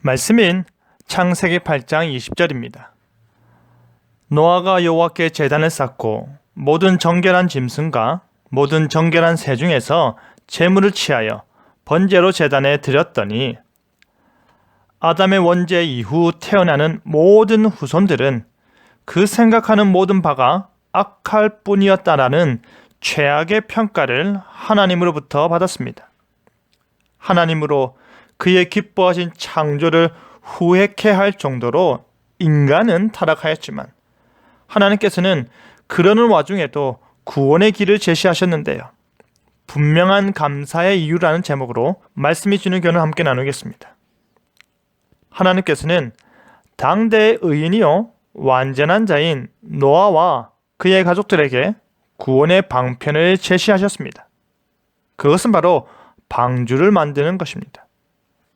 말씀인 창세기 8장 20절입니다. 노아가 여호와께 제단을 쌓고 모든 정결한 짐승과 모든 정결한 새 중에서 제물을 취하여 번제로 제단에 드렸더니 아담의 원죄 이후 태어나는 모든 후손들은 그 생각하는 모든 바가 악할 뿐이었다라는 최악의 평가를 하나님으로부터 받았습니다. 하나님으로 그의 기뻐하신 창조를 후회케 할 정도로 인간은 타락하였지만 하나님께서는 그러는 와중에도 구원의 길을 제시하셨는데요. 분명한 감사의 이유라는 제목으로 말씀이 주는 교훈을 함께 나누겠습니다. 하나님께서는 당대의 의인이요 완전한 자인 노아와 그의 가족들에게 구원의 방편을 제시하셨습니다. 그것은 바로 방주를 만드는 것입니다.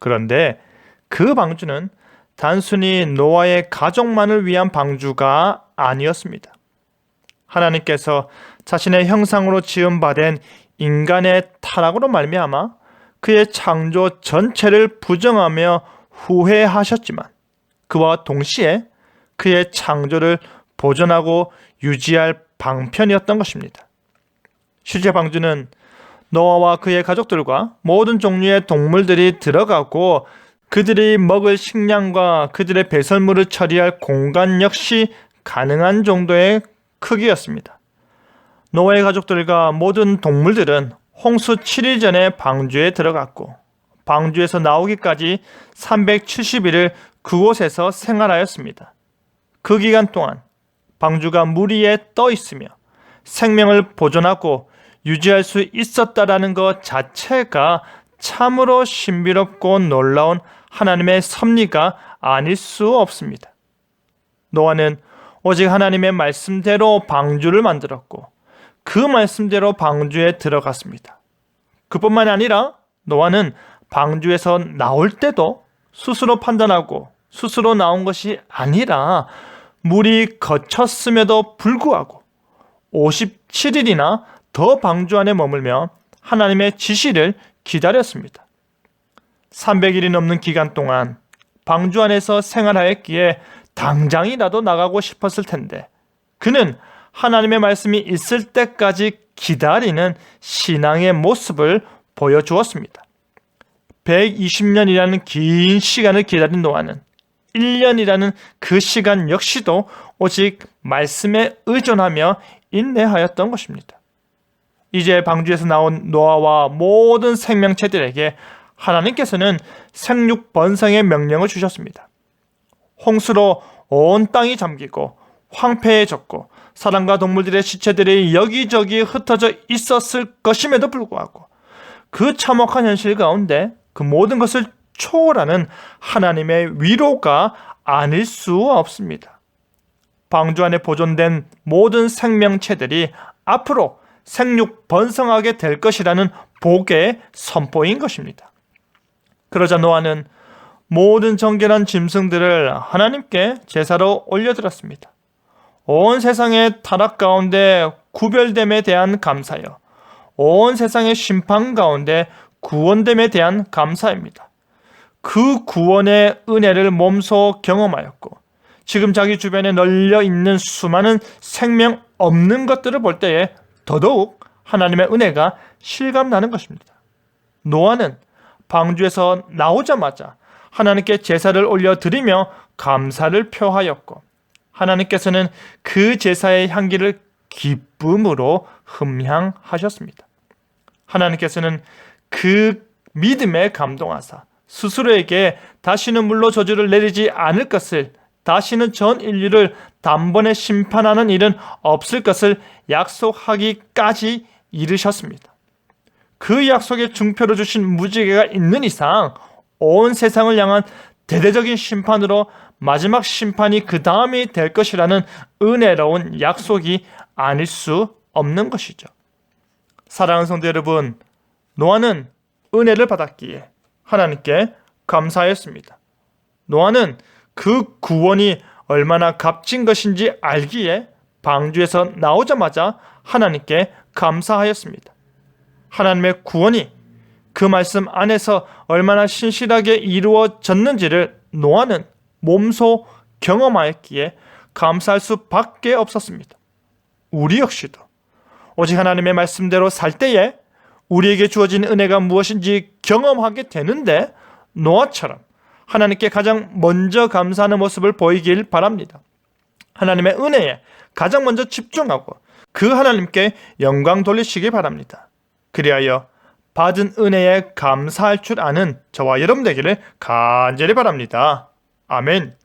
그런데 그 방주는 단순히 노아의 가족만을 위한 방주가 아니었습니다. 하나님께서 자신의 형상으로 지음받은 인간의 타락으로 말미암아 그의 창조 전체를 부정하며 후회하셨지만 그와 동시에 그의 창조를 보존하고 유지할 방편이었던 것입니다. 실제 방주는 노아와 그의 가족들과 모든 종류의 동물들이 들어가고 그들이 먹을 식량과 그들의 배설물을 처리할 공간 역시 가능한 정도의 크기였습니다. 노아의 가족들과 모든 동물들은 홍수 7일 전에 방주에 들어갔고 방주에서 나오기까지 370일을 그곳에서 생활하였습니다. 그 기간 동안 방주가 물 위에 떠 있으며 생명을 보존하고 유지할 수 있었다라는 것 자체가 참으로 신비롭고 놀라운 하나님의 섭리가 아닐 수 없습니다. 노아는 오직 하나님의 말씀대로 방주를 만들었고 그 말씀대로 방주에 들어갔습니다. 그뿐만이 아니라 노아는 방주에서 나올 때도 스스로 판단하고 스스로 나온 것이 아니라 물이 거쳤음에도 불구하고 57일이나 더 방주 안에 머물며 하나님의 지시를 기다렸습니다. 300일이 넘는 기간 동안 방주 안에서 생활하였기에 당장이라도 나가고 싶었을 텐데 그는 하나님의 말씀이 있을 때까지 기다리는 신앙의 모습을 보여주었습니다. 120년이라는 긴 시간을 기다린 노아는 1년이라는 그 시간 역시도 오직 말씀에 의존하며 인내하였던 것입니다. 이제 방주에서 나온 노아와 모든 생명체들에게 하나님께서는 생육 번성의 명령을 주셨습니다. 홍수로 온 땅이 잠기고 황폐해졌고 사람과 동물들의 시체들이 여기저기 흩어져 있었을 것임에도 불구하고 그 참혹한 현실 가운데 그 모든 것을 초월하는 하나님의 위로가 아닐 수 없습니다. 방주 안에 보존된 모든 생명체들이 앞으로 생육 번성하게 될 것이라는 복의 선포인 것입니다. 그러자 노아는 모든 정결한 짐승들을 하나님께 제사로 올려드렸습니다. 온 세상의 타락 가운데 구별됨에 대한 감사여, 온 세상의 심판 가운데 구원됨에 대한 감사입니다. 그 구원의 은혜를 몸소 경험하였고 지금 자기 주변에 널려 있는 수많은 생명 없는 것들을 볼 때에 더더욱 하나님의 은혜가 실감나는 것입니다. 노아는 방주에서 나오자마자 하나님께 제사를 올려드리며 감사를 표하였고 하나님께서는 그 제사의 향기를 기쁨으로 흠향하셨습니다. 하나님께서는 그 믿음에 감동하사 스스로에게 다시는 물로 저주를 내리지 않을 것을, 다시는 전 인류를 단번에 심판하는 일은 없을 것을 약속하기까지 이르셨습니다. 그 약속의 증표로 주신 무지개가 있는 이상 온 세상을 향한 대대적인 심판으로 마지막 심판이 그 다음이 될 것이라는 은혜로운 약속이 아닐 수 없는 것이죠. 사랑하는 성도 여러분, 노아는 은혜를 받았기에 하나님께 감사했습니다. 노아는 그 구원이 얼마나 값진 것인지 알기에 방주에서 나오자마자 하나님께 감사하였습니다. 하나님의 구원이 그 말씀 안에서 얼마나 신실하게 이루어졌는지를 노아는 몸소 경험하였기에 감사할 수밖에 없었습니다. 우리 역시도 오직 하나님의 말씀대로 살 때에 우리에게 주어진 은혜가 무엇인지 경험하게 되는데 노아처럼 하나님께 가장 먼저 감사하는 모습을 보이길 바랍니다. 하나님의 은혜에 가장 먼저 집중하고 그 하나님께 영광 돌리시기 바랍니다. 그리하여 받은 은혜에 감사할 줄 아는 저와 여러분 되기를 간절히 바랍니다. 아멘.